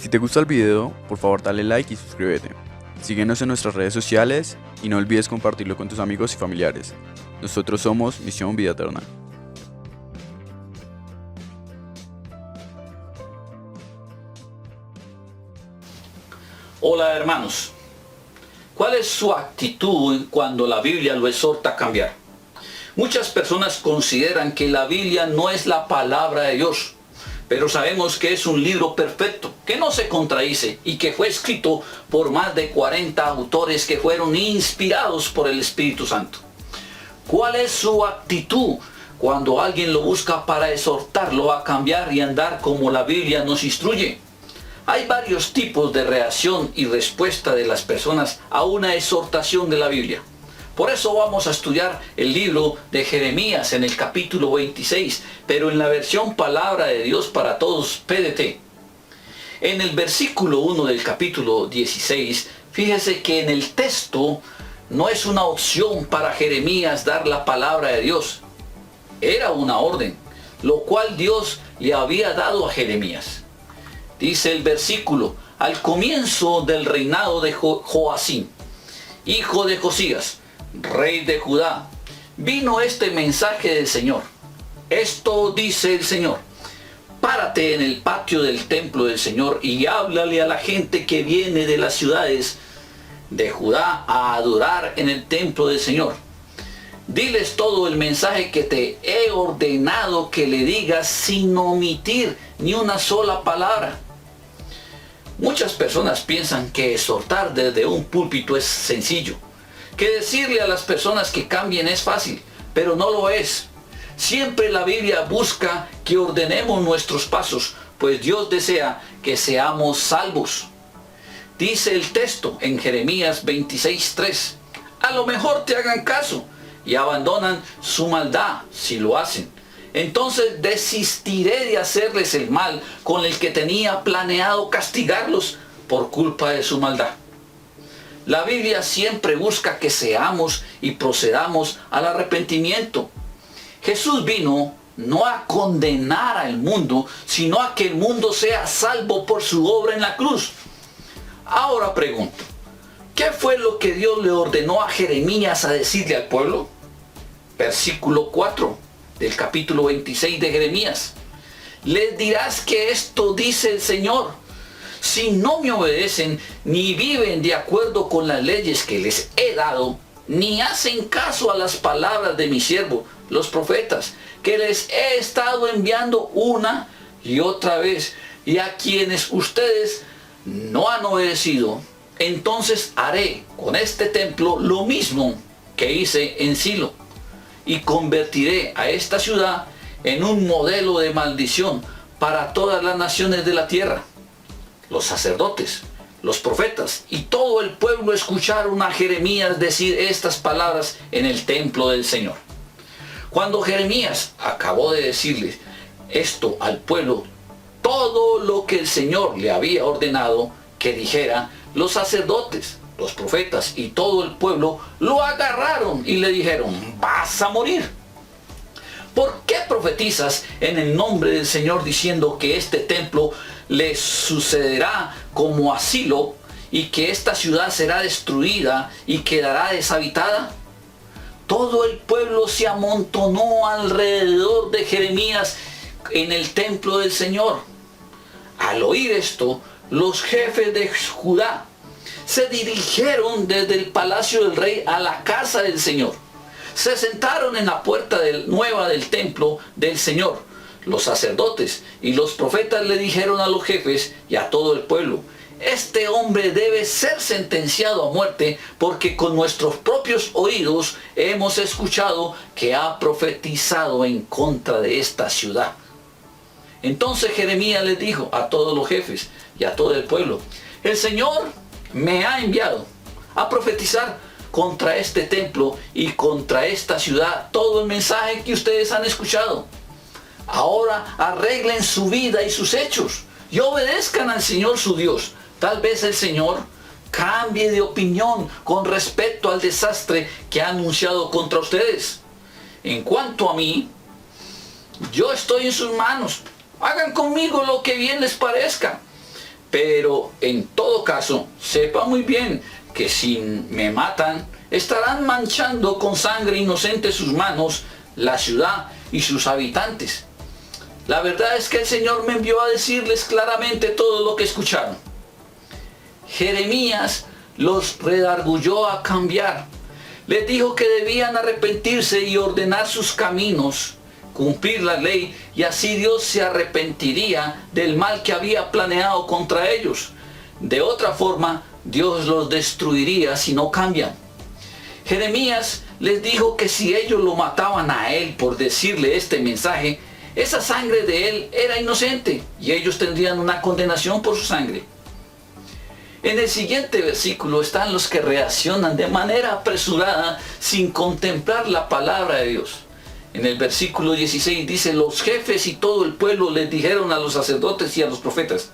Si te gusta el video, por favor dale like y suscríbete. Síguenos en nuestras redes sociales y no olvides compartirlo con tus amigos y familiares. Nosotros somos Misión Vida Eterna. Hola hermanos, ¿cuál es su actitud cuando la Biblia lo exhorta a cambiar? Muchas personas consideran que la Biblia no es la palabra de Dios, pero sabemos que es un libro perfecto, que no se contradice y que fue escrito por más de 40 autores que fueron inspirados por el Espíritu Santo. ¿Cuál es su actitud cuando alguien lo busca para exhortarlo a cambiar y andar como la Biblia nos instruye? Hay varios tipos de reacción y respuesta de las personas a una exhortación de la Biblia. Por eso vamos a estudiar el libro de Jeremías en el capítulo 26, pero en la versión Palabra de Dios para Todos PDT. En el versículo 1 del capítulo 16, fíjese que en el texto no es una opción para Jeremías dar la palabra de Dios. Era una orden, lo cual Dios le había dado a Jeremías. Dice el versículo: al comienzo del reinado de Joacim, hijo de Josías, rey de Judá, vino este mensaje del Señor. Esto dice el Señor: párate en el patio del templo del Señor y háblale a la gente que viene de las ciudades de Judá a adorar en el templo del Señor. Diles todo el mensaje que te he ordenado que le digas sin omitir ni una sola palabra. Muchas personas piensan que exhortar desde un púlpito es sencillo, que decirle a las personas que cambien es fácil, pero no lo es. Siempre la Biblia busca que ordenemos nuestros pasos, pues Dios desea que seamos salvos. Dice el texto en Jeremías 26:3, a lo mejor te hagan caso y abandonan su maldad si lo hacen. Entonces desistiré de hacerles el mal con el que tenía planeado castigarlos por culpa de su maldad. La Biblia siempre busca que seamos y procedamos al arrepentimiento. Jesús vino no a condenar al mundo, sino a que el mundo sea salvo por su obra en la cruz. Ahora pregunto, ¿qué fue lo que Dios le ordenó a Jeremías a decirle al pueblo? Versículo 4 del capítulo 26 de Jeremías. Les dirás que esto dice el Señor: si no me obedecen, ni viven de acuerdo con las leyes que les he dado, ni hacen caso a las palabras de mi siervo, los profetas, que les he estado enviando una y otra vez, y a quienes ustedes no han obedecido, entonces haré con este templo lo mismo que hice en Silo, y convertiré a esta ciudad en un modelo de maldición para todas las naciones de la tierra. Los sacerdotes, los profetas y todo el pueblo escucharon a Jeremías decir estas palabras en el templo del Señor. Cuando Jeremías acabó de decirle esto al pueblo, todo lo que el Señor le había ordenado que dijera, los sacerdotes, los profetas y todo el pueblo lo agarraron y le dijeron: vas a morir. ¿Por qué profetizas en el nombre del Señor diciendo que este templo le sucederá como a Silo y que esta ciudad será destruida y quedará deshabitada? Todo el pueblo se amontonó alrededor de Jeremías en el templo del Señor. Al oír esto, los jefes de Judá se dirigieron desde el palacio del rey a la casa del Señor. Se sentaron en la puerta nueva del templo del Señor. Los sacerdotes y los profetas le dijeron a los jefes y a todo el pueblo: este hombre debe ser sentenciado a muerte, porque con nuestros propios oídos hemos escuchado que ha profetizado en contra de esta ciudad. Entonces Jeremías les dijo a todos los jefes y a todo el pueblo: el Señor me ha enviado a profetizar contra este templo y contra esta ciudad todo el mensaje que ustedes han escuchado. Ahora arreglen su vida y sus hechos y obedezcan al Señor su Dios. Tal vez el Señor cambie de opinión con respecto al desastre que ha anunciado contra ustedes. En cuanto a mí, yo estoy en sus manos. Hagan conmigo lo que bien les parezca. Pero en todo caso, sepa muy bien que si me matan, estarán manchando con sangre inocente sus manos, la ciudad y sus habitantes. La verdad es que el Señor me envió a decirles claramente todo lo que escucharon. Jeremías los redarguyó a cambiar. Les dijo que debían arrepentirse y ordenar sus caminos, cumplir la ley, y así Dios se arrepentiría del mal que había planeado contra ellos. De otra forma, Dios los destruiría si no cambian. Jeremías les dijo que si ellos lo mataban a él por decirle este mensaje, esa sangre de él era inocente y ellos tendrían una condenación por su sangre. En el siguiente versículo están los que reaccionan de manera apresurada sin contemplar la palabra de Dios. En el versículo 16 dice: los jefes y todo el pueblo les dijeron a los sacerdotes y a los profetas: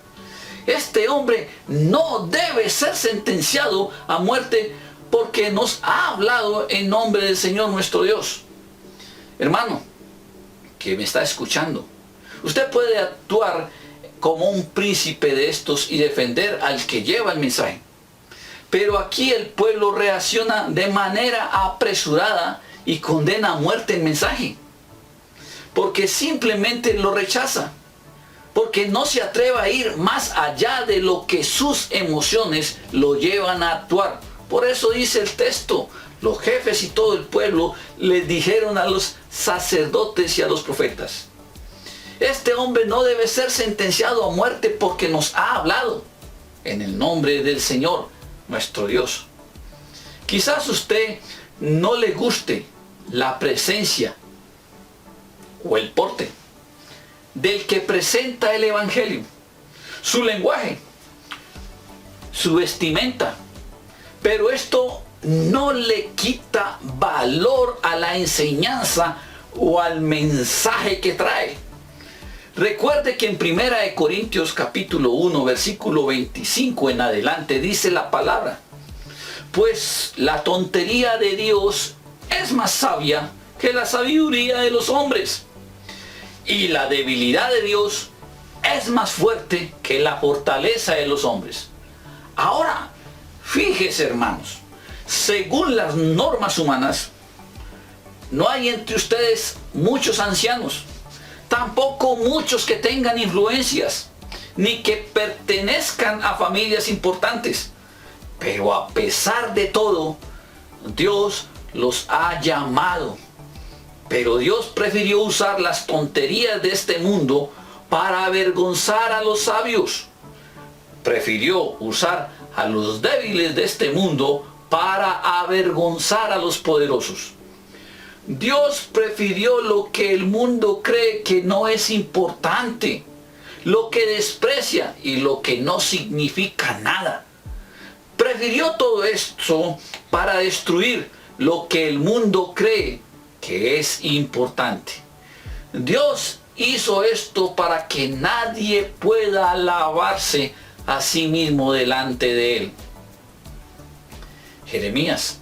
este hombre no debe ser sentenciado a muerte porque nos ha hablado en nombre del Señor nuestro Dios. Hermano, que me está escuchando, usted puede actuar como un príncipe de estos y defender al que lleva el mensaje. Pero aquí el pueblo reacciona de manera apresurada y condena a muerte el mensaje, porque simplemente lo rechaza, porque no se atreve a ir más allá de lo que sus emociones lo llevan a actuar. Por eso dice el texto: los jefes y todo el pueblo les dijeron a los sacerdotes y a los profetas: este hombre no debe ser sentenciado a muerte porque nos ha hablado en el nombre del Señor nuestro Dios. Quizás usted no le guste la presencia o el porte del que presenta el Evangelio, su lenguaje, su vestimenta, pero esto no le quita valor a la enseñanza o al mensaje que trae. Recuerde que en 1 Corintios capítulo 1 versículo 25 en adelante dice la palabra: pues la tontería de Dios es más sabia que la sabiduría de los hombres, y la debilidad de Dios es más fuerte que la fortaleza de los hombres. Ahora, fíjese, hermanos, según las normas humanas, no hay entre ustedes muchos ancianos, tampoco muchos que tengan influencias, ni que pertenezcan a familias importantes. Pero a pesar de todo, Dios los ha llamado. Pero Dios prefirió usar las tonterías de este mundo para avergonzar a los sabios. Prefirió usar a los débiles de este mundo para avergonzar a los poderosos. Dios prefirió lo que el mundo cree que no es importante, lo que desprecia y lo que no significa nada. Prefirió todo esto para destruir lo que el mundo cree que es importante. Dios hizo esto para que nadie pueda alabarse a sí mismo delante de él. Jeremías,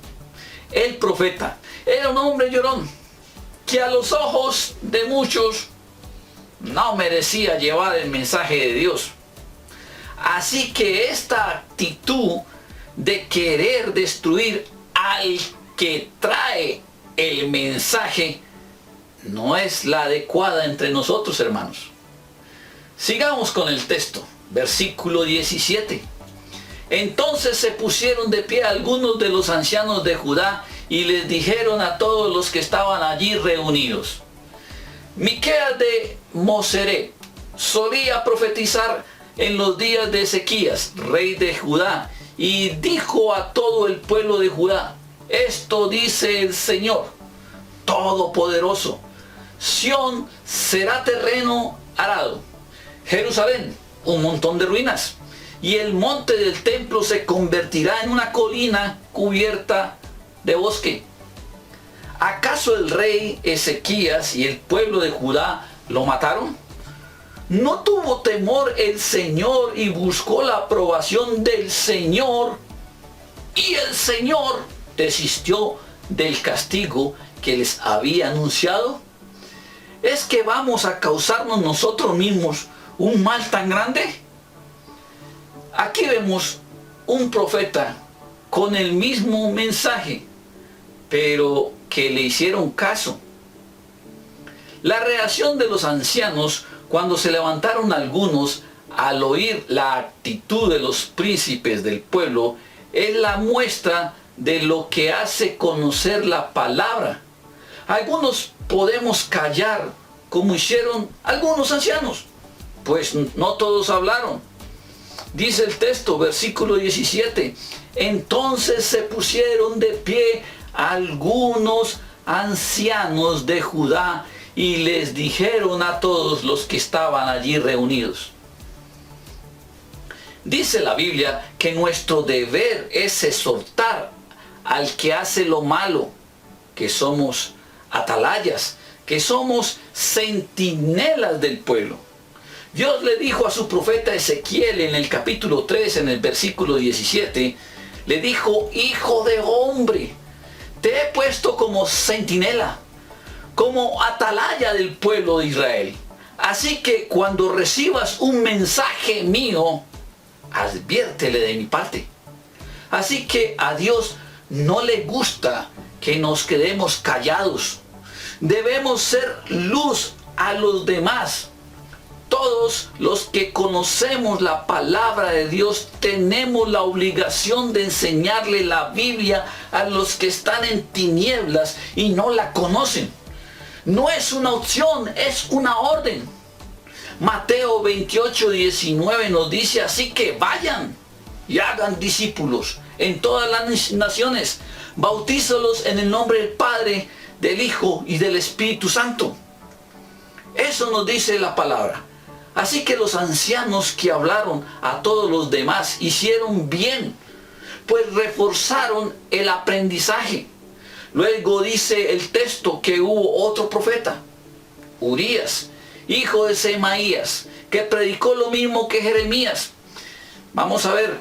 el profeta, era un hombre llorón que a los ojos de muchos no merecía llevar el mensaje de Dios. Así que esta actitud de querer destruir al que trae el mensaje no es la adecuada entre nosotros, hermanos. Sigamos con el texto, versículo 17. Entonces se pusieron de pie algunos de los ancianos de Judá y les dijeron a todos los que estaban allí reunidos: Miqueas de Moseret solía profetizar en los días de Ezequías, rey de Judá, y dijo a todo el pueblo de Judá: esto dice el Señor Todopoderoso: Sión será terreno arado, Jerusalén un montón de ruinas, y el monte del templo se convertirá en una colina cubierta de bosque. ¿Acaso el rey Ezequías y el pueblo de Judá lo mataron? ¿No tuvo temor el Señor y buscó la aprobación del Señor? Y el Señor desistió del castigo que les había anunciado. ¿Es que vamos a causarnos nosotros mismos un mal tan grande? Aquí vemos un profeta con el mismo mensaje, pero que le hicieron caso. La reacción de los ancianos cuando se levantaron algunos al oír la actitud de los príncipes del pueblo es la muestra de lo que hace conocer la palabra. Algunos podemos callar como hicieron algunos ancianos, pues no todos hablaron. Dice el texto, versículo 17, entonces se pusieron de pie algunos ancianos de Judá y les dijeron a todos los que estaban allí reunidos. Dice la Biblia que nuestro deber es exhortar al que hace lo malo, que somos atalayas, que somos centinelas del pueblo. Dios le dijo a su profeta Ezequiel en el capítulo 3, en el versículo 17, le dijo, hijo de hombre, te he puesto como centinela, como atalaya del pueblo de Israel. Así que cuando recibas un mensaje mío, adviértele de mi parte. Así que a Dios no le gusta que nos quedemos callados. Debemos ser luz a los demás. Todos los que conocemos la palabra de Dios tenemos la obligación de enseñarle la Biblia a los que están en tinieblas y no la conocen. No es una opción, es una orden. Mateo 28, 19 nos dice, así que vayan y hagan discípulos en todas las naciones, bautízalos en el nombre del Padre, del Hijo y del Espíritu Santo. Eso nos dice la palabra. Así que los ancianos que hablaron a todos los demás hicieron bien, pues reforzaron el aprendizaje. Luego dice el texto que hubo otro profeta, Urías, hijo de Semaías, que predicó lo mismo que Jeremías. Vamos a ver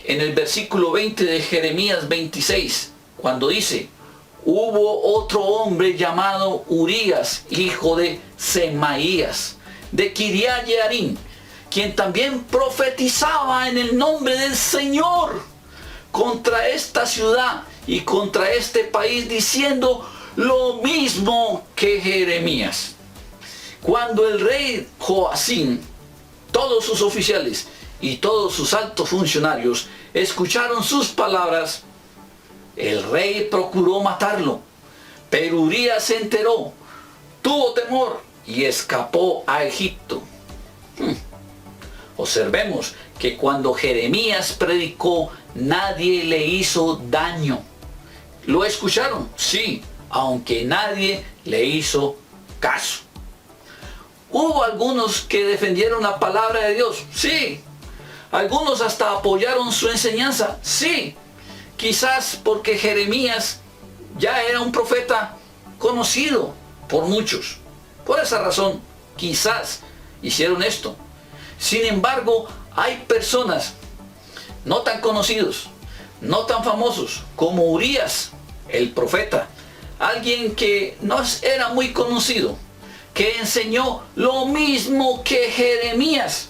en el versículo 20 de Jeremías 26, cuando dice, hubo otro hombre llamado Urías, hijo de Semaías, de Kiriat Jearim, quien también profetizaba en el nombre del Señor contra esta ciudad y contra este país, diciendo lo mismo que Jeremías. Cuando el rey Joacim, todos sus oficiales y todos sus altos funcionarios escucharon sus palabras, el rey procuró matarlo, pero Urías se enteró, tuvo temor y escapó a Egipto. Observemos que cuando Jeremías predicó, nadie le hizo daño. ¿Lo escucharon? Sí, aunque nadie le hizo caso. ¿Hubo algunos que defendieron la palabra de Dios? Sí. ¿Algunos hasta apoyaron su enseñanza? Sí. Quizás porque Jeremías ya era un profeta conocido por muchos. Por esa razón, quizás hicieron esto. Sin embargo, hay personas no tan conocidos, no tan famosos como Urías, el profeta. Alguien que no era muy conocido, que enseñó lo mismo que Jeremías.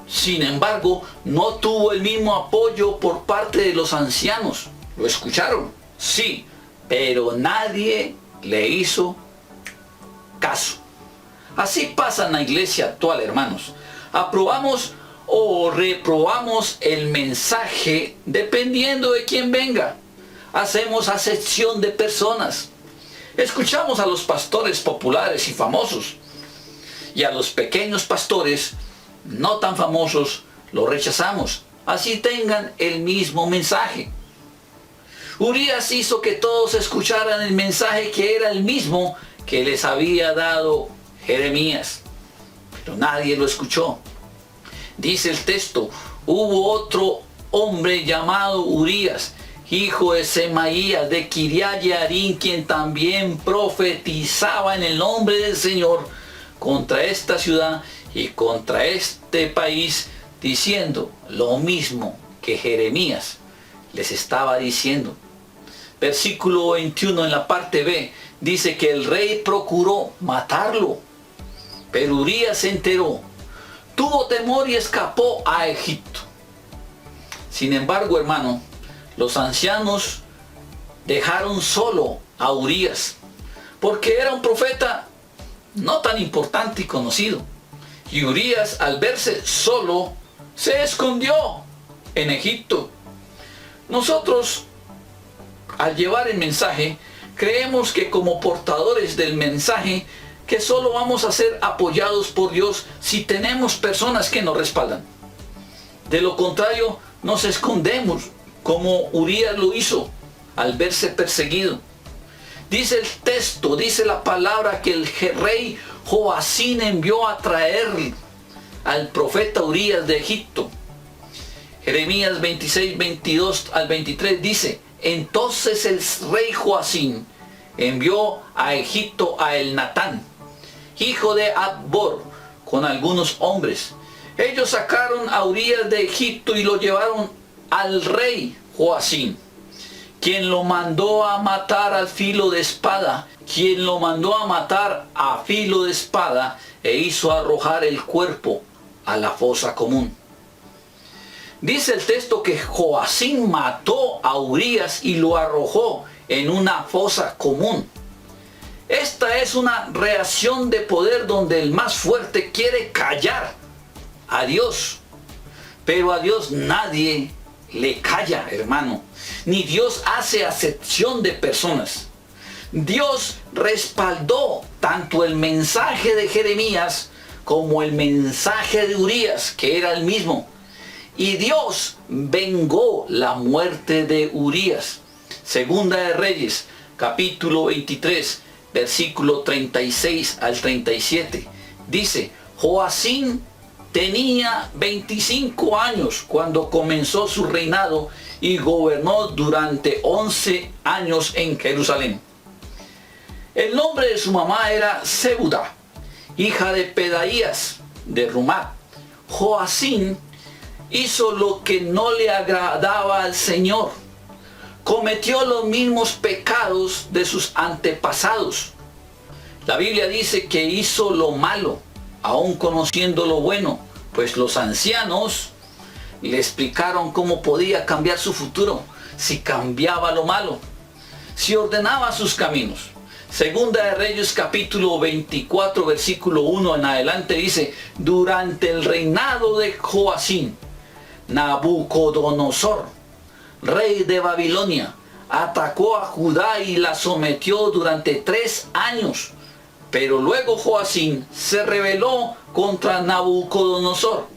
Sin embargo, no tuvo el mismo apoyo por parte de los ancianos. ¿Lo escucharon? Sí, pero nadie le hizo caso. Así pasa en la iglesia actual, hermanos. Aprobamos o reprobamos el mensaje dependiendo de quién venga. Hacemos acepción de personas. Escuchamos a los pastores populares y famosos, y a los pequeños pastores no tan famosos los rechazamos, así tengan el mismo mensaje. Urías hizo que todos escucharan el mensaje que era el mismo que les había dado Jeremías, pero nadie lo escuchó. Dice el texto, hubo otro hombre llamado Urías, hijo de Semaías, de Kiriat Jearim, quien también profetizaba en el nombre del Señor contra esta ciudad y contra este país, diciendo lo mismo que Jeremías les estaba diciendo. Versículo 21 en la parte B dice que el rey procuró matarlo, pero Urías se enteró, tuvo temor y escapó a Egipto. Sin embargo, hermano, los ancianos dejaron solo a Urías, porque era un profeta no tan importante y conocido. Y Urías, al verse solo, se escondió en Egipto. Nosotros, al llevar el mensaje, creemos que como portadores del mensaje, que solo vamos a ser apoyados por Dios si tenemos personas que nos respaldan. De lo contrario, nos escondemos, como Urías lo hizo al verse perseguido. Dice el texto, dice la palabra, que el rey Joacín envió a traer al profeta Urías de Egipto. Jeremías 26, 22 al 23 dice: entonces el rey Joacín envió a Egipto a Elnatán, hijo de Adbor, con algunos hombres. Ellos sacaron a Urías de Egipto y lo llevaron al rey Joacín, quien lo mandó a matar al filo de espada, e hizo arrojar el cuerpo a la fosa común. Dice el texto que Joacín mató a Urías y lo arrojó en una fosa común. Esta es una reacción de poder donde el más fuerte quiere callar a Dios. Pero a Dios nadie le calla, hermano. Ni Dios hace acepción de personas. Dios respaldó tanto el mensaje de Jeremías como el mensaje de Urías, que era el mismo. Y Dios vengó la muerte de Urías. Segunda de Reyes, capítulo 23, versículo 36 al 37. Dice: Joacín tenía 25 años cuando comenzó su reinado y gobernó durante 11 años en Jerusalén. El nombre de su mamá era Zebuda, hija de Pedaías de Rumat. Joacín hizo lo que no le agradaba al Señor. Cometió los mismos pecados de sus antepasados. La Biblia dice que hizo lo malo, aún conociendo lo bueno, pues los ancianos le explicaron cómo podía cambiar su futuro si cambiaba lo malo, si ordenaba sus caminos. Segunda de Reyes capítulo 24 versículo 1 en adelante dice: durante el reinado de Joacín, Nabucodonosor, rey de Babilonia, atacó a Judá y la sometió durante 3 años. Pero luego Joacín se rebeló contra Nabucodonosor.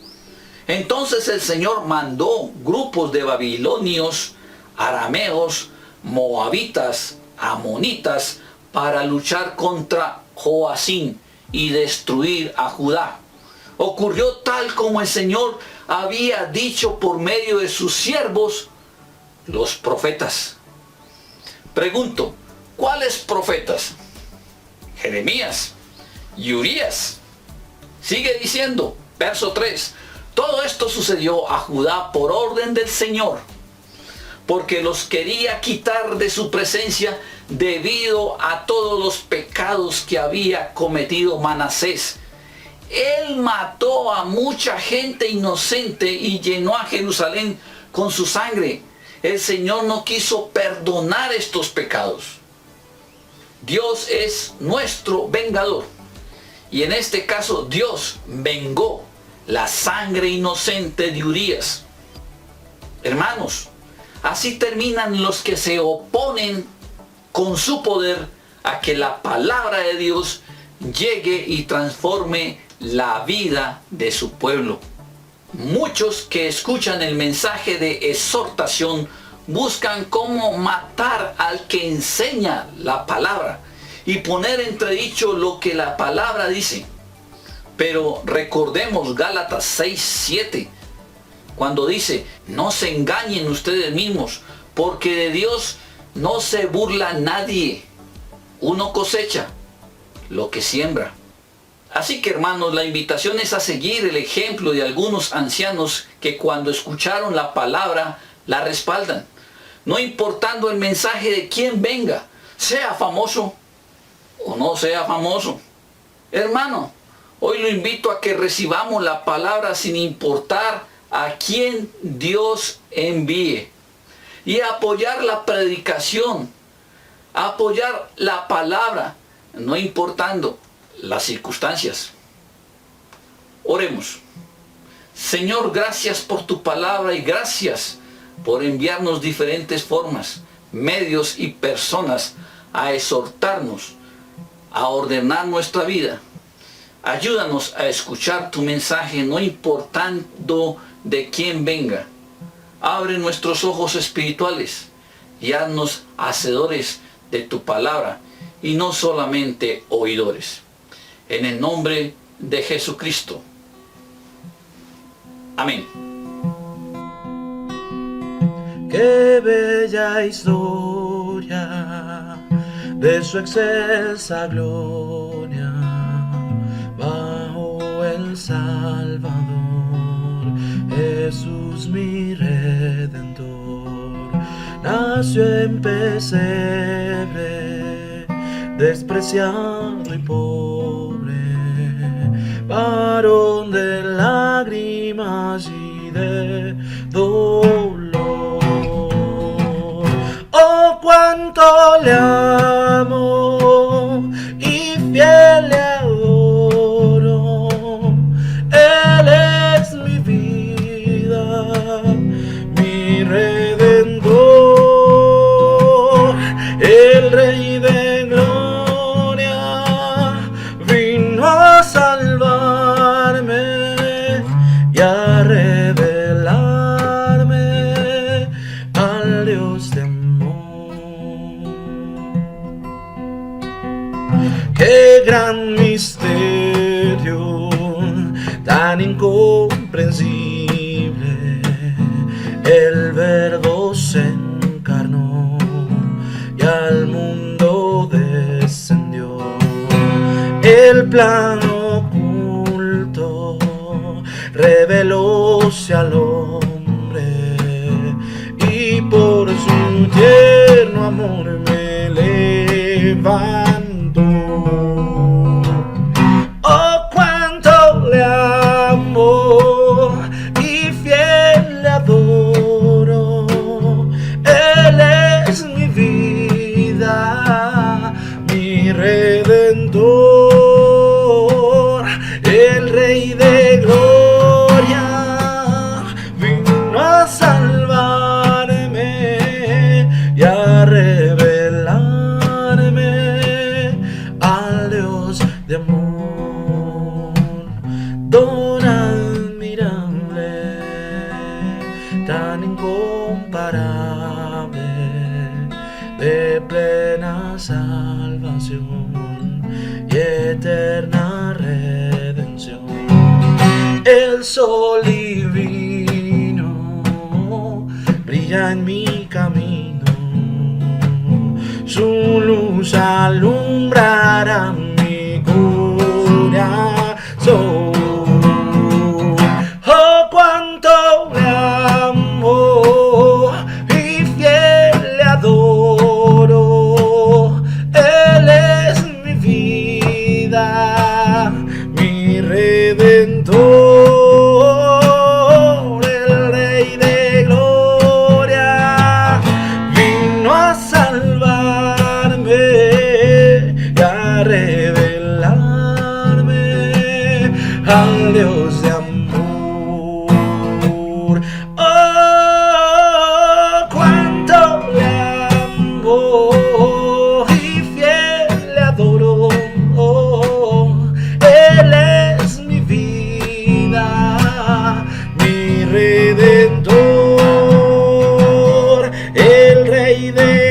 Entonces el Señor mandó grupos de babilonios, arameos, moabitas, amonitas, para luchar contra Joacín y destruir a Judá. Ocurrió tal como el Señor había dicho por medio de sus siervos, los profetas. Pregunto, ¿cuáles profetas? Jeremías y Urías. Sigue diciendo, verso 3, todo esto sucedió a Judá por orden del Señor, porque los quería quitar de su presencia debido a todos los pecados que había cometido Manasés. Él mató a mucha gente inocente y llenó a Jerusalén con su sangre. El Señor no quiso perdonar estos pecados. Dios es nuestro vengador. Y en este caso Dios vengó la sangre inocente de Urías. Hermanos, así terminan los que se oponen con su poder a que la palabra de Dios llegue y transforme la vida de su pueblo. Muchos que escuchan el mensaje de exhortación buscan cómo matar al que enseña la palabra y poner entredicho lo que la palabra dice. Pero recordemos Gálatas 6:7, cuando dice: no se engañen ustedes mismos, porque de Dios no se burla nadie. Uno cosecha lo que siembra. Así que, hermanos, la invitación es a seguir el ejemplo de algunos ancianos que cuando escucharon la palabra la respaldan, no importando el mensaje de quién venga, sea famoso o no sea famoso. Hermano, hoy lo invito a que recibamos la palabra sin importar a quien Dios envíe y apoyar la predicación, apoyar la palabra, no importando las circunstancias. Oremos. Señor, gracias por tu palabra y gracias por enviarnos diferentes formas, medios y personas a exhortarnos, a ordenar nuestra vida. Ayúdanos a escuchar tu mensaje, no importando de quién venga. Abre nuestros ojos espirituales y haznos hacedores de tu palabra y no solamente oidores. En el nombre de Jesucristo. Amén. Qué bella historia de su excelsa gloria bajo el Salvador, Jesús mi Redentor. Nació en pesebre, despreciado y pobre, varón de lágrimas y de dolor. Oh, cuánto le amo y fiel le adoro. Él es mi vida, mi Redentor, el Rey de gloria, vino a salvarme y a revelarme al Dios de amor. Qué gran misterio, tan incomprensible. El Verbo se encarnó y al mundo descendió. El plan oculto revelóse al hombre y por su tierno amor me levantó. Oh, cuánto le amo y fiel le adoro. Él es mi vida, mi Redentor, el Rey de gloria, vino a salvarme y a revelarme al Dios de amor. Don admirable, tan incomparable, de plena salvación y eterna redención. El sol divino brilla en mi camino, su luz alumbrará mi corazón. Oh, cuánto le amo y fiel le adoro. Él es mi vida, mi Redentor, el Rey de gloria, vino a salvarme y a revelarme al Dios de amor. Oh, cuánto le amo y fiel le adoro. Oh, Él es mi vida, mi Redentor, el Rey de